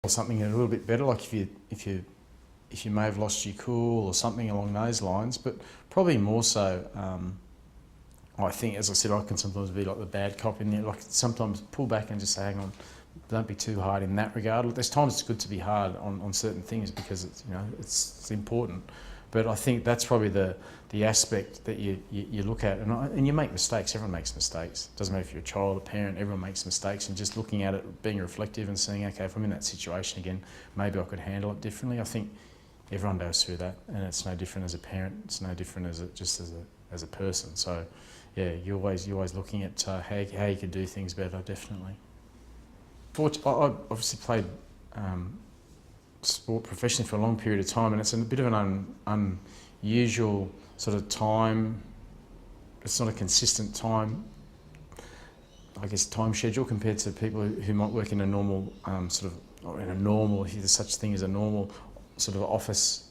or something a little bit better, like if you may have lost your cool or something along those lines, but probably more so. I think, as I said, I can sometimes be like the bad cop in there. Like sometimes pull back and just say, hang on, don't be too hard in that regard. There's times it's good to be hard on certain things because it's important. But I think that's probably the aspect that you look at, and you make mistakes. Everyone makes mistakes. Doesn't matter if you're a child, a parent. Everyone makes mistakes, and just looking at it, being reflective, and saying, okay, if I'm in that situation again, maybe I could handle it differently. I think everyone goes through that, and it's no different as a parent. It's no different as a person. So, yeah, you're always looking at how you could do things better. Definitely. I obviously played sport professionally for a long period of time, and it's a bit of an unusual sort of time. It's not a consistent time, I guess, time schedule compared to people who might work in a normal if there's such thing as a normal sort of office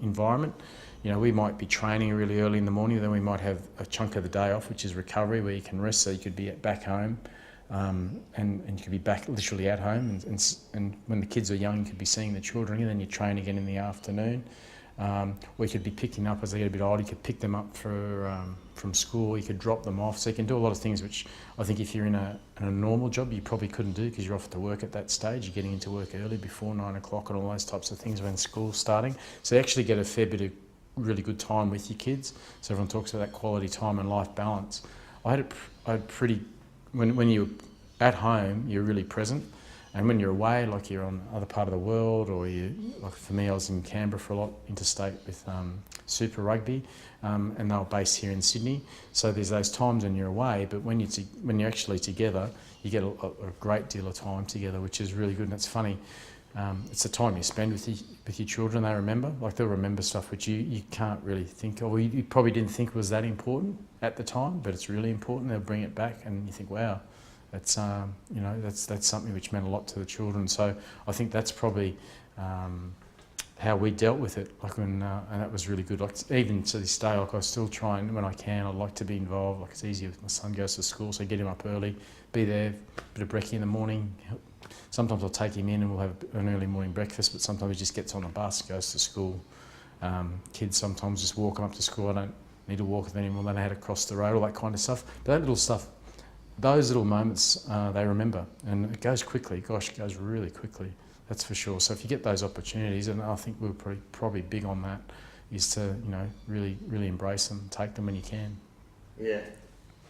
environment. We might be training really early in the morning, then we might have a chunk of the day off, which is recovery, where you can rest, so you could be back home. And you could be back literally at home, and when the kids are young, you could be seeing the children, and then you train again in the afternoon. We could be picking up as they get a bit older. You could pick them up from school. You could drop them off. So you can do a lot of things which I think if you're in a normal job you probably couldn't do, because you're off to work at that stage. You're getting into work early, before 9 o'clock, and all those types of things when school's starting. So you actually get a fair bit of really good time with your kids. So everyone talks about that quality time and life balance. I had pretty. When you're at home, you're really present, and when you're away, like you're on the other part of the world, or like for me, I was in Canberra for a lot, interstate with Super Rugby, and they were based here in Sydney. So there's those times when you're away, but when you're actually together, you get a great deal of time together, which is really good. And it's funny, it's the time you spend with your children. They remember, like they'll remember stuff which you can't really think of, or you probably didn't think was that important at the time, but it's really important. They'll bring it back, and you think, wow, that's that's something which meant a lot to the children. So I think that's probably how we dealt with it. Like and that was really good. Like even to this day, like I still try, and when I can, I like to be involved. Like it's easier if my son goes to school, so I get him up early, be there, bit of brekkie in the morning. Sometimes I'll take him in and we'll have an early morning breakfast, but sometimes he just gets on the bus, goes to school. Kids sometimes just walk them up to school. I don't need to walk with them anymore. They know how to cross the road, all that kind of stuff. But that little stuff, those little moments, they remember, and it goes quickly. Gosh, it goes really quickly, that's for sure. So if you get those opportunities, and I think we're probably big on that, is to really embrace them, take them when you can. Yeah.